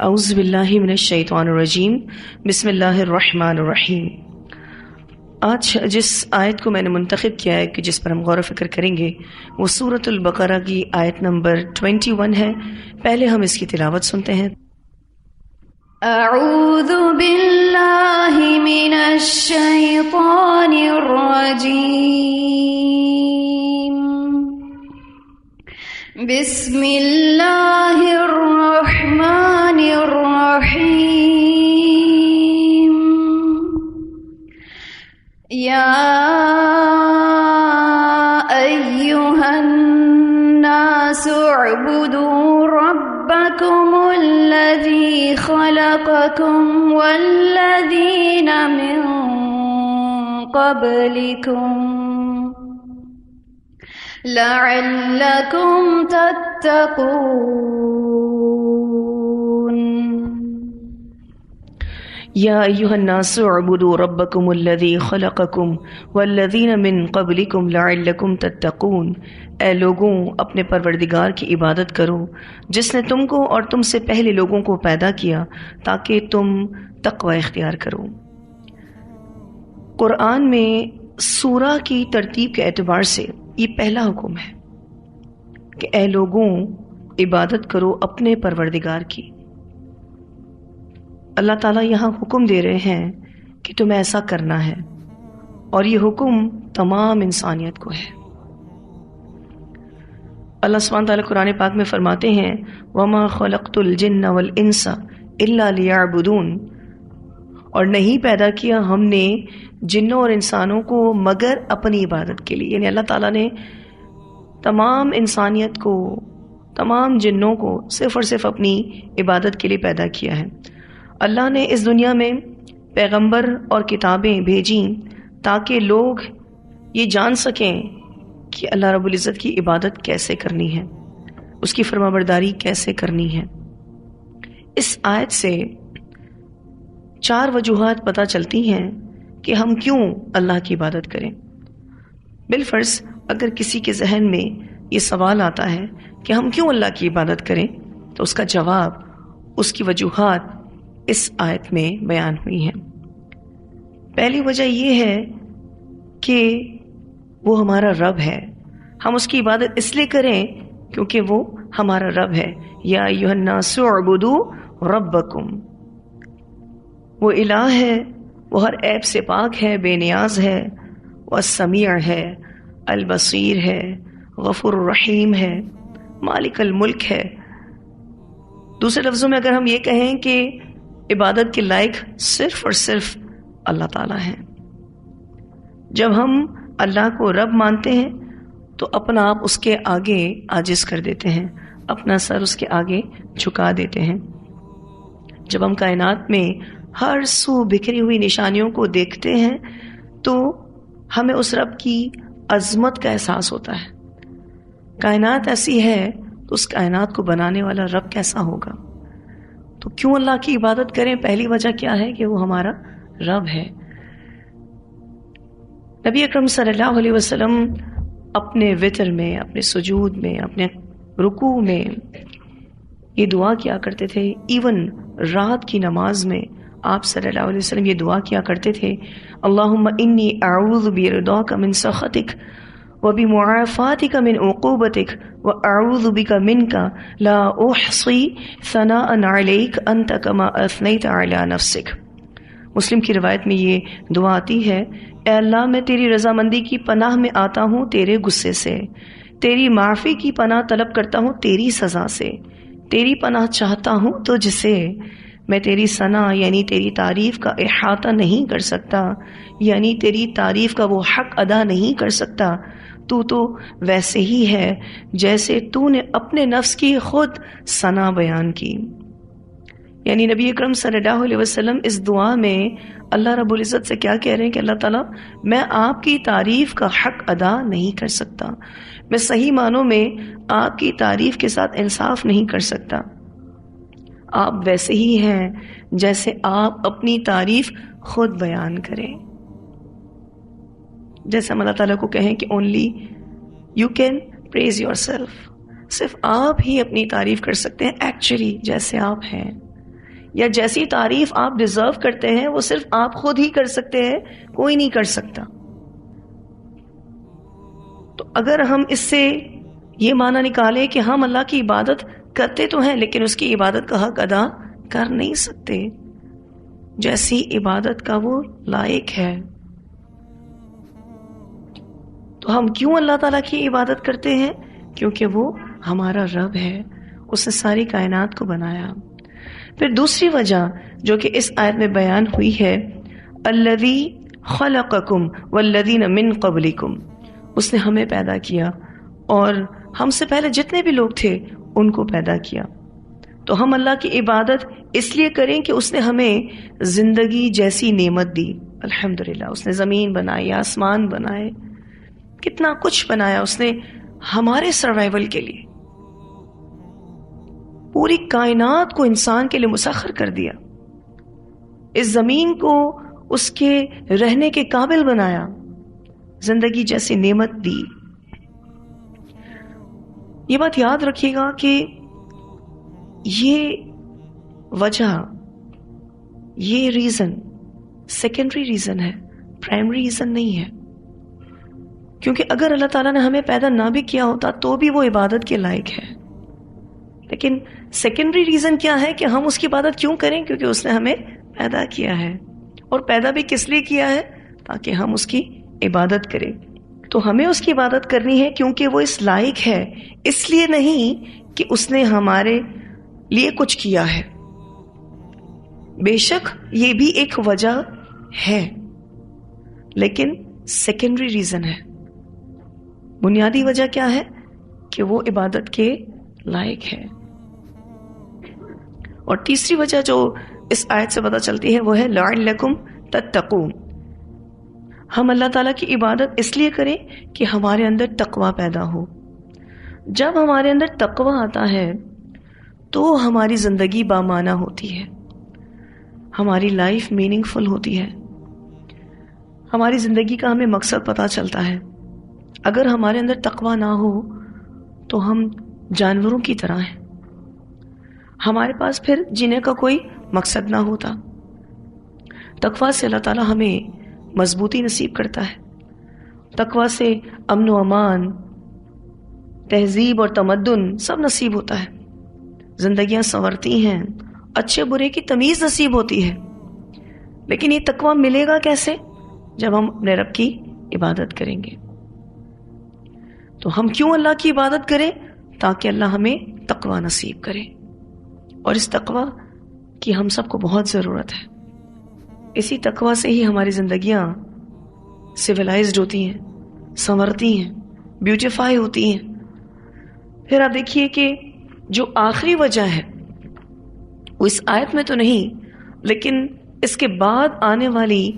اعوذ باللہ من الشیطان الرجیم بسم اللہ الرحمن الرحیم۔ آج جس آیت کو میں نے منتخب کیا ہے کہ جس پر ہم غور و فکر کریں گے وہ سورۃ البقرہ کی آیت نمبر 21 ہے۔ پہلے ہم اس کی تلاوت سنتے ہیں۔ اعوذ باللہ من الشیطان الرجیم، بسم اللہ الرحمن الرحیم۔ یا ایھا الناس اعبدوا ربکم الذی خلقکم والذین من قبلکم لعلکم تتقون۔ یا ایھا الناس اعبدوا ربکم الذی خلقکم والذین من قبلکم لعلکم تتقون۔ اے لوگوں، اپنے پروردگار کی عبادت کرو جس نے تم کو اور تم سے پہلے لوگوں کو پیدا کیا تاکہ تم تقوی اختیار کرو۔ قرآن میں سورہ کی ترتیب کے اعتبار سے یہ پہلا حکم ہے کہ اے لوگوں، عبادت کرو اپنے پروردگار کی۔ اللہ تعالیٰ یہاں حکم دے رہے ہیں کہ تمہیں ایسا کرنا ہے، اور یہ حکم تمام انسانیت کو ہے۔ اللہ سبحانہ تعالیٰ قرآن پاک میں فرماتے ہیں وَمَا خَلَقْتُ الْجِنَّ وَالْإِنسَ إِلَّا لِيَعْبُدُونَ، اور نہیں پیدا کیا ہم نے جنوں اور انسانوں کو مگر اپنی عبادت کے لیے۔ یعنی اللہ تعالیٰ نے تمام انسانیت کو، تمام جنوں کو صرف اور صرف اپنی عبادت کے لیے پیدا کیا ہے۔ اللہ نے اس دنیا میں پیغمبر اور کتابیں بھیجیں تاکہ لوگ یہ جان سکیں کہ اللہ رب العزت کی عبادت کیسے کرنی ہے، اس کی فرمانبرداری کیسے کرنی ہے۔ اس آیت سے 4 وجوہات پتہ چلتی ہیں کہ ہم کیوں اللہ کی عبادت کریں۔ بالفرض اگر کسی کے ذہن میں یہ سوال آتا ہے کہ ہم کیوں اللہ کی عبادت کریں، تو اس کا جواب، اس کی وجوہات اس آیت میں بیان ہوئی ہیں۔ پہلی وجہ یہ ہے کہ وہ ہمارا رب ہے، ہم اس کی عبادت اس لیے کریں کیونکہ وہ ہمارا رب ہے۔ یا ایھا الناس اعبدوا ربکم، وہ الہ ہے، وہ ہر عیب سے پاک ہے، بے نیاز ہے، وہ السمیع ہے، البصیر ہے، غفور الرحیم ہے، مالک الملک ہے۔ دوسرے لفظوں میں اگر ہم یہ کہیں کہ عبادت کے لائق صرف اور صرف اللہ تعالیٰ ہیں۔ جب ہم اللہ کو رب مانتے ہیں تو اپنا آپ اس کے آگے عاجز کر دیتے ہیں، اپنا سر اس کے آگے جھکا دیتے ہیں۔ جب ہم کائنات میں ہر سو بکھری ہوئی نشانیوں کو دیکھتے ہیں تو ہمیں اس رب کی عظمت کا احساس ہوتا ہے۔ کائنات ایسی ہے تو اس کائنات کو بنانے والا رب کیسا ہوگا؟ تو کیوں اللہ کی عبادت کریں؟ پہلی وجہ کیا ہے کہ وہ ہمارا رب ہے۔ نبی اکرم صلی اللہ علیہ وسلم اپنے وتر میں، اپنے سجود میں، اپنے رکوع میں یہ دعا کیا کرتے تھے۔ ایون رات کی نماز میں آپ صلی اللہ علیہ وسلم یہ دعا کیا کرتے تھے، اللہم انی اعوذ برضاک من سخطک وبمعافاتک من عقوبتک واعوذ بک منک لا احصی ثناء علیک انت کما اثنیت علی نفسک۔ مسلم کی روایت میں یہ دعا آتی ہے، اے اللہ میں تیری رضامندی کی پناہ میں آتا ہوں تیرے غصے سے، تیری معافی کی پناہ طلب کرتا ہوں تیری سزا سے، تیری پناہ چاہتا ہوں تو جسے میں تیری ثنا یعنی تیری تعریف کا احاطہ نہیں کر سکتا، یعنی تیری تعریف کا وہ حق ادا نہیں کر سکتا۔ تو ویسے ہی ہے جیسے تو نے اپنے نفس کی خود ثنا بیان کی۔ یعنی نبی اکرم صلی اللہ علیہ وسلم اس دعا میں اللہ رب العزت سے کیا کہہ رہے ہیں کہ اللہ تعالیٰ میں آپ کی تعریف کا حق ادا نہیں کر سکتا، میں صحیح معنوں میں آپ کی تعریف کے ساتھ انصاف نہیں کر سکتا۔ آپ ویسے ہی ہیں جیسے آپ اپنی تعریف خود بیان کریں۔ جیسے ہم اللہ تعالیٰ کو کہیں کہ only you can praise yourself, صرف آپ ہی اپنی تعریف کر سکتے ہیں ایکچولی جیسے آپ ہیں۔ یا جیسی تعریف آپ ڈیزرو کرتے ہیں وہ صرف آپ خود ہی کر سکتے ہیں، کوئی نہیں کر سکتا. تو اگر ہم اس سے یہ معنی نکالیں کہ ہم اللہ کی عبادت کرتے تو ہیں لیکن اس کی عبادت کا حق ادا کر نہیں سکتے جیسی عبادت کا وہ لائق ہے، تو ہم کیوں اللہ تعالیٰ کی عبادت کرتے ہیں؟ کیونکہ وہ ہمارا رب ہے، اس نے ساری کائنات کو بنایا. پھر دوسری وجہ جو کہ اس آیت میں بیان ہوئی ہے، الذی خلقکم والذین من قبلکم، اس نے ہمیں پیدا کیا اور ہم سے پہلے جتنے بھی لوگ تھے ان کو پیدا کیا. تو ہم اللہ کی عبادت اس لیے کریں کہ اس نے ہمیں زندگی جیسی نعمت دی. الحمدللہ، اس نے زمین بنائی، آسمان بنائے، کتنا کچھ بنایا اس نے ہمارے سروائیول کے لیے. پوری کائنات کو انسان کے لیے مسخر کر دیا، اس زمین کو اس کے رہنے کے قابل بنایا، زندگی جیسی نعمت دی. یہ بات یاد رکھیے گا کہ یہ وجہ، یہ ریزن سیکنڈری ریزن ہے، پرائمری ریزن نہیں ہے. کیونکہ اگر اللہ تعالیٰ نے ہمیں پیدا نہ بھی کیا ہوتا تو بھی وہ عبادت کے لائق ہے. لیکن سیکنڈری ریزن کیا ہے کہ ہم اس کی عبادت کیوں کریں؟ کیونکہ اس نے ہمیں پیدا کیا ہے، اور پیدا بھی کس لیے کیا ہے؟ تاکہ ہم اس کی عبادت کریں. تو ہمیں اس کی عبادت کرنی ہے کیونکہ وہ اس لائق ہے، اس لیے نہیں کہ اس نے ہمارے لیے کچھ کیا ہے. بے شک یہ بھی ایک وجہ ہے لیکن سیکنڈری ریزن ہے. بنیادی وجہ کیا ہے؟ کہ وہ عبادت کے لائق ہے. اور تیسری وجہ جو اس آیت سے پتہ چلتی ہے وہ ہے لعلکم تتقون. ہم اللہ تعالیٰ کی عبادت اس لیے کریں کہ ہمارے اندر تقوی پیدا ہو. جب ہمارے اندر تقوی آتا ہے تو ہماری زندگی بامعنی ہوتی ہے، ہماری لائف میننگ فل ہوتی ہے، ہماری زندگی کا ہمیں مقصد پتہ چلتا ہے. اگر ہمارے اندر تقوی نہ ہو تو ہم جانوروں کی طرح ہیں، ہمارے پاس پھر جینے کا کوئی مقصد نہ ہوتا. تقوی سے اللہ تعالیٰ ہمیں مضبوطی نصیب کرتا ہے، تقوی سے امن و امان، تہذیب اور تمدن سب نصیب ہوتا ہے، زندگیاں سنورتی ہیں، اچھے برے کی تمیز نصیب ہوتی ہے. لیکن یہ تقوی ملے گا کیسے؟ جب ہم اپنے رب کی عبادت کریں گے. تو ہم کیوں اللہ کی عبادت کریں؟ تاکہ اللہ ہمیں تقوی نصیب کرے، اور اس تقوی کی ہم سب کو بہت ضرورت ہے. اسی تقوی سے ہی ہماری زندگیاں سویلائزڈ ہوتی ہیں، سنورتی ہیں، بیوٹیفائی ہوتی ہیں. پھر آپ دیکھیے کہ جو آخری وجہ ہے وہ اس آیت میں تو نہیں لیکن اس کے بعد آنے والی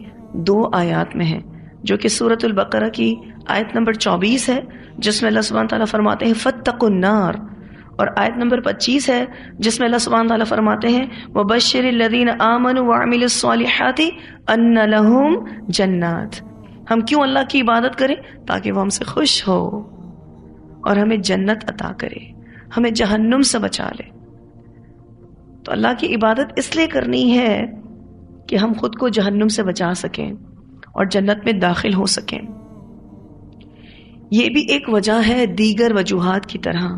2 آیات میں ہے، جو کہ سورۃ البقرہ کی آیت نمبر 24 ہے جس میں اللہ سبحانہ تعالیٰ فرماتے ہیں فاتقوا النار، اور آیت نمبر 25 ہے جس میں اللہ سبحانہ تعالیٰ فرماتے ہیں وبشر الذین آمنوا وعملوا الصالحات ان لہم جنات. ہم کیوں اللہ کی عبادت کریں؟ تاکہ وہ ہم سے خوش ہو اور ہمیں جنت عطا کرے، ہمیں جہنم سے بچا لے. تو اللہ کی عبادت اس لیے کرنی ہے کہ ہم خود کو جہنم سے بچا سکیں اور جنت میں داخل ہو سکیں. یہ بھی ایک وجہ ہے دیگر وجوہات کی طرح،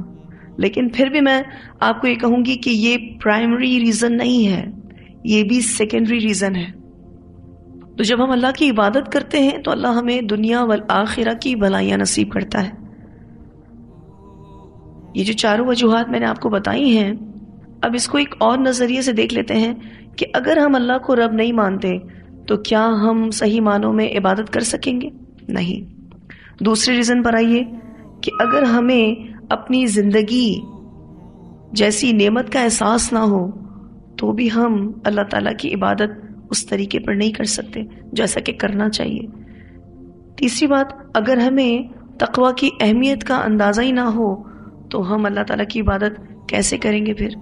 لیکن پھر بھی میں آپ کو یہ کہوں گی کہ یہ پرائمری ریزن نہیں ہے، یہ بھی سیکنڈری ریزن ہے. تو جب ہم اللہ کی عبادت کرتے ہیں تو اللہ ہمیں دنیا والآخرہ کی بھلائیاں نصیب کرتا ہے. یہ جو 4 وجوہات میں نے آپ کو بتائی ہیں، اب اس کو ایک اور نظریے سے دیکھ لیتے ہیں کہ اگر ہم اللہ کو رب نہیں مانتے تو کیا ہم صحیح معنوں میں عبادت کر سکیں گے؟ نہیں. دوسرے ریزن پر آئیے کہ اگر ہمیں اپنی زندگی جیسی نعمت کا احساس نہ ہو تو بھی ہم اللہ تعالیٰ کی عبادت اس طریقے پر نہیں کر سکتے جیسا کہ کرنا چاہیے. تیسری بات، اگر ہمیں تقوی کی اہمیت کا اندازہ ہی نہ ہو تو ہم اللہ تعالیٰ کی عبادت کیسے کریں گے پھر؟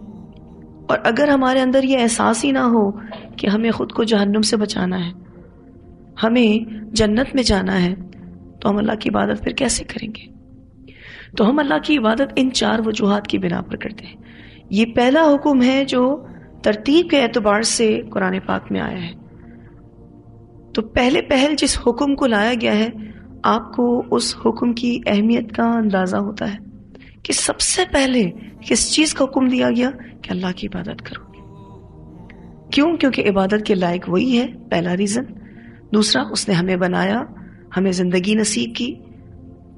اور اگر ہمارے اندر یہ احساس ہی نہ ہو کہ ہمیں خود کو جہنم سے بچانا ہے، ہمیں جنت میں جانا ہے، تو ہم اللہ کی عبادت پھر کیسے کریں گے؟ تو ہم اللہ کی عبادت ان 4 وجوہات کی بنا پر کرتے ہیں. یہ پہلا حکم ہے جو ترتیب کے اعتبار سے قرآن پاک میں آیا ہے. تو پہلے پہل جس حکم کو لایا گیا ہے آپ کو اس حکم کی اہمیت کا اندازہ ہوتا ہے کہ سب سے پہلے کس چیز کا حکم دیا گیا کہ اللہ کی عبادت کرو. کیوں؟ کیونکہ عبادت کے لائق وہی ہے، پہلا ریزن. دوسرا، اس نے ہمیں بنایا، ہمیں زندگی نصیب کی.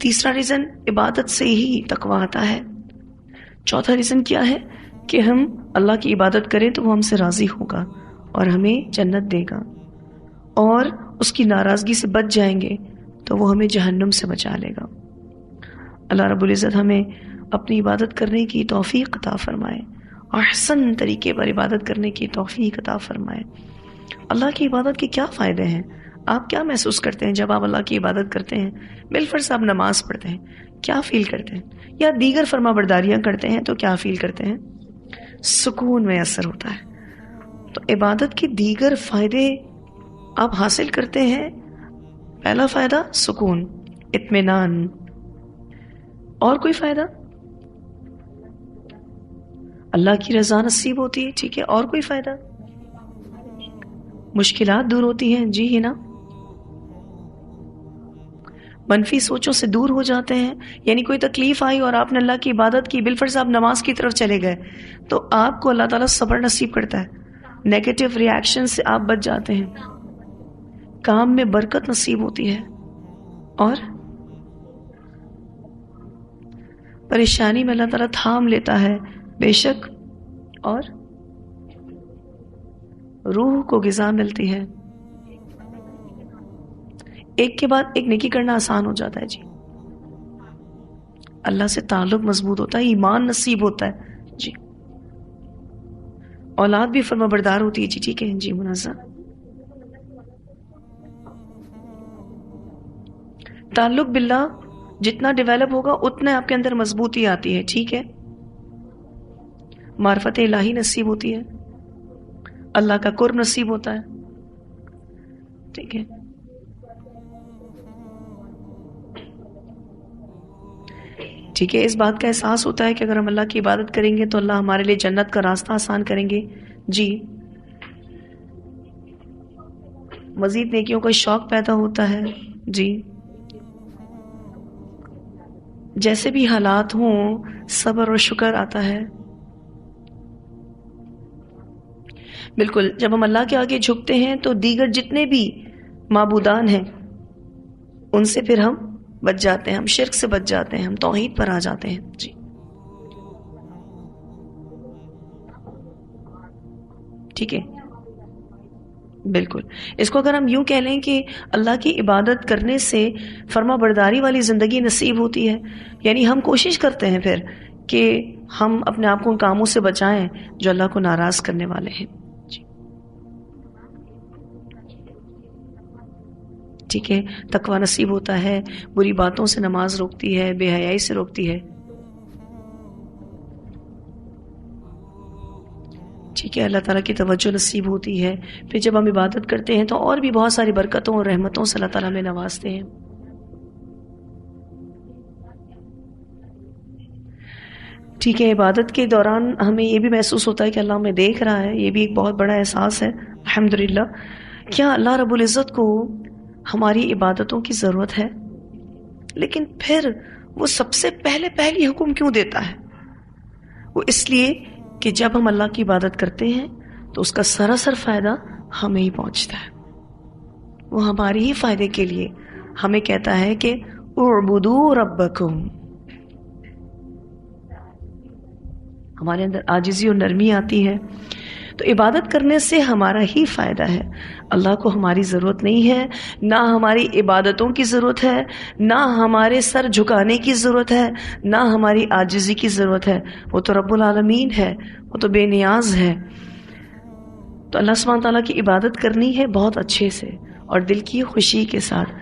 تیسرا ریزن، عبادت سے ہی تقویٰ آتا ہے. چوتھا ریزن کیا ہے کہ ہم اللہ کی عبادت کریں تو وہ ہم سے راضی ہوگا اور ہمیں جنت دے گا، اور اس کی ناراضگی سے بچ جائیں گے تو وہ ہمیں جہنم سے بچا لے گا. اللہ رب العزت ہمیں اپنی عبادت کرنے کی توفیق عطا فرمائے، احسن طریقے پر عبادت کرنے کی توفیق عطا فرمائے. اللہ کی عبادت کے کیا فائدے ہیں؟ آپ کیا محسوس کرتے ہیں جب آپ اللہ کی عبادت کرتے ہیں؟ بالفرض آپ نماز پڑھتے ہیں، کیا فیل کرتے ہیں؟ یا دیگر فرما برداریاں کرتے ہیں تو کیا فیل کرتے ہیں؟ سکون میں اثر ہوتا ہے. تو عبادت کے دیگر فائدے آپ حاصل کرتے ہیں. پہلا فائدہ سکون، اطمینان. اور کوئی فائدہ؟ اللہ کی رضا نصیب ہوتی ہے. ٹھیک ہے، اور کوئی فائدہ؟ مشکلات دور ہوتی ہیں. جی ہے نا، منفی سوچوں سے دور ہو جاتے ہیں. یعنی کوئی تکلیف آئی اور آپ نے اللہ کی عبادت کی، بالفرض آپ نماز کی طرف چلے گئے تو آپ کو اللہ تعالیٰ صبر نصیب کرتا ہے. نیگیٹو ریاکشن سے آپ بچ جاتے ہیں، کام میں برکت نصیب ہوتی ہے، اور پریشانی میں اللہ تعالیٰ تھام لیتا ہے بے شک، اور روح کو غذا ملتی ہے. ایک کے بعد ایک نیکی کرنا آسان ہو جاتا ہے. جی، اللہ سے تعلق مضبوط ہوتا ہے، ایمان نصیب ہوتا ہے. جی، اولاد بھی فرما بردار ہوتی ہے. جی ٹھیک ہے. جی منازع، تعلق باللہ جتنا ڈیولپ ہوگا اتنا آپ کے اندر مضبوطی آتی ہے. ٹھیک ہے، معرفت الہی نصیب ہوتی ہے، اللہ کا قرب نصیب ہوتا ہے. ٹھیک ہے، ٹھیک ہے. اس بات کا احساس ہوتا ہے کہ اگر ہم اللہ کی عبادت کریں گے تو اللہ ہمارے لیے جنت کا راستہ آسان کریں گے. جی، مزید نیکیوں کا شوق پیدا ہوتا ہے. جی، جیسے بھی حالات ہوں صبر اور شکر آتا ہے. بالکل، جب ہم اللہ کے آگے جھکتے ہیں تو دیگر جتنے بھی معبودان ہیں ان سے پھر ہم بچ جاتے ہیں، ہم شرک سے بچ جاتے ہیں، ہم توحید پر آ جاتے ہیں. جی، ٹھیک ہے، بالکل. اس کو اگر ہم یوں کہہ لیں کہ اللہ کی عبادت کرنے سے فرما برداری والی زندگی نصیب ہوتی ہے، یعنی ہم کوشش کرتے ہیں پھر کہ ہم اپنے آپ کو ان کاموں سے بچائیں جو اللہ کو ناراض کرنے والے ہیں. جی، ٹھیک ہے، تقویٰ نصیب ہوتا ہے، بری باتوں سے نماز روکتی ہے، بے حیائی سے روکتی ہے. ٹھیک ہے، اللہ تعالیٰ کی توجہ نصیب ہوتی ہے. پھر جب ہم عبادت کرتے ہیں تو اور بھی بہت ساری برکتوں اور رحمتوں سے اللہ تعالیٰ ہمیں نوازتے ہیں. ٹھیک ہے، عبادت کے دوران ہمیں یہ بھی محسوس ہوتا ہے کہ اللہ ہمیں دیکھ رہا ہے. یہ بھی ایک بہت بڑا احساس ہے. الحمدللہ. کیا اللہ رب العزت کو ہماری عبادتوں کی ضرورت ہے؟ لیکن پھر وہ سب سے پہلی حکم کیوں دیتا ہے؟ وہ اس لیے کہ جب ہم اللہ کی عبادت کرتے ہیں تو اس کا سراسر فائدہ ہمیں ہی پہنچتا ہے. وہ ہماری ہی فائدے کے لیے ہمیں کہتا ہے کہ اعبدوا ربکم. ہمارے اندر عاجزی اور نرمی آتی ہے. تو عبادت کرنے سے ہمارا ہی فائدہ ہے. اللہ کو ہماری ضرورت نہیں ہے، نہ ہماری عبادتوں کی ضرورت ہے، نہ ہمارے سر جھکانے کی ضرورت ہے، نہ ہماری عاجزی کی ضرورت ہے. وہ تو رب العالمین ہے، وہ تو بے نیاز ہے. تو اللہ سبحانہ تعالیٰ کی عبادت کرنی ہے بہت اچھے سے اور دل کی خوشی کے ساتھ.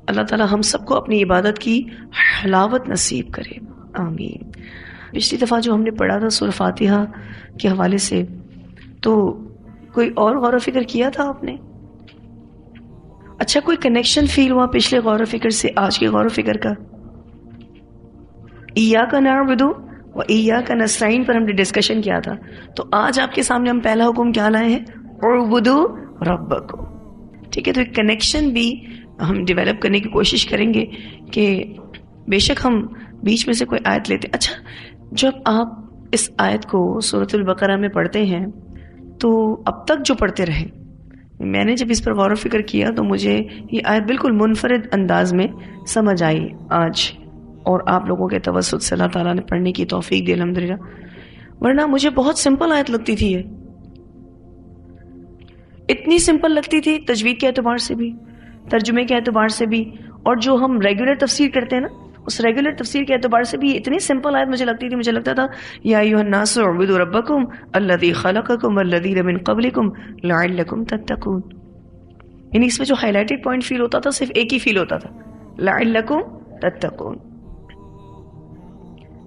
اللہ تعالیٰ ہم سب کو اپنی عبادت کی حلاوت نصیب کرے. آمین. پچھلی دفعہ جو ہم نے پڑھا تھا سورہ فاتحہ کے حوالے سے، تو کوئی اور غور و فکر کیا تھا آپ نے؟ اچھا، کوئی کنیکشن فیل ہوا پچھلے غور و فکر سے آج کے غور و فکر کا؟ ایاک نعبد وَإِيَّاكَ نَسْتَعِينُ پر ہم نے ڈسکشن کیا تھا. تو آج آپ کے سامنے ہم پہلا حکم کیا لائے ہیں؟ اعبدوا ربکم. ٹھیک ہے، تو ایک کنیکشن بھی ہم ڈیولپ کرنے کی کوشش کریں گے کہ بے شک ہم بیچ میں سے کوئی آیت لیتے. اچھا، جب آپ اس آیت کو سورۃ البقرہ میں پڑھتے ہیں تو اب تک جو پڑھتے رہے، میں نے جب اس پر غور و فکر کیا تو مجھے یہ آیت بالکل منفرد انداز میں سمجھ آئی آج، اور آپ لوگوں کے توسط سے اللہ تعالیٰ نے پڑھنے کی توفیق دی الحمدللہ. ورنہ مجھے بہت سمپل آیت لگتی تھی، یہ اتنی سمپل لگتی تھی تجوید کے اعتبار سے بھی، ترجمے کے اعتبار سے بھی، اور جو ہم ریگولر تفسیر کرتے ہیں نا اس ریگولر تفسیر کے اعتبار سے بھی اتنی سمپل آیت مجھے لگتی تھی. مجھے لگتا تھا یا ایھا الناس اعبدوا ربکم الذی خلقکم والذین من قبلکم لعلکم تتقون. یعنی اس میں جو ہائی لائٹڈ پوائنٹ فیل ہوتا تھا صرف ایک ہی فیل ہوتا تھا، لعلکم تتقون.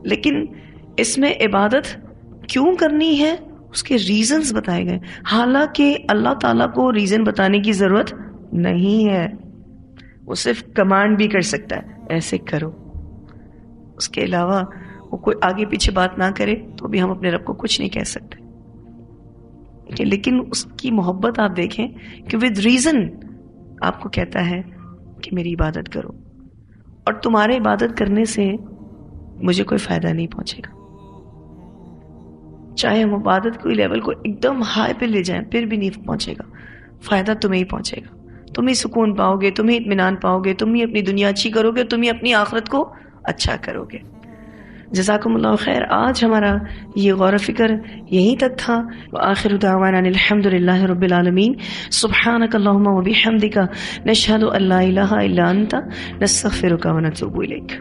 لیکن اس میں عبادت کیوں کرنی ہے اس کے ریزنز بتائے گئے، حالانکہ اللہ تعالیٰ کو ریزن بتانے کی ضرورت نہیں ہے، وہ صرف کمانڈ بھی کر سکتا ہے ایسے کرو. اس کے علاوہ وہ کوئی آگے پیچھے بات نہ کرے تو بھی ہم اپنے رب کو کچھ نہیں کہہ سکتے. لیکن اس کی محبت آپ دیکھیں کہ ود ریزن آپ کو کہتا ہے کہ میری عبادت کرو، اور تمہارے عبادت کرنے سے مجھے کوئی فائدہ نہیں پہنچے گا. چاہے ہم عبادت کوئی لیول کو ایک دم ہائی پہ لے جائیں پھر بھی نہیں پہنچے گا، فائدہ تمہیں ہی پہنچے گا. تم ہی سکون پاؤ گے، تم ہی اطمینان پاؤ گے، تم ہی اپنی دنیا اچھی کرو گے، تم ہی اپنی آخرت کو اچھا کرو گے. جزاکم اللہ خیر. آج ہمارا یہ غور و فکر یہیں تک تھا. وآخر دعوانا الحمدللہ رب العالمین. سبحانک اللہم وبحمدک نشہد ان لا الہ الا انت نستغفرک ونتوب الیک.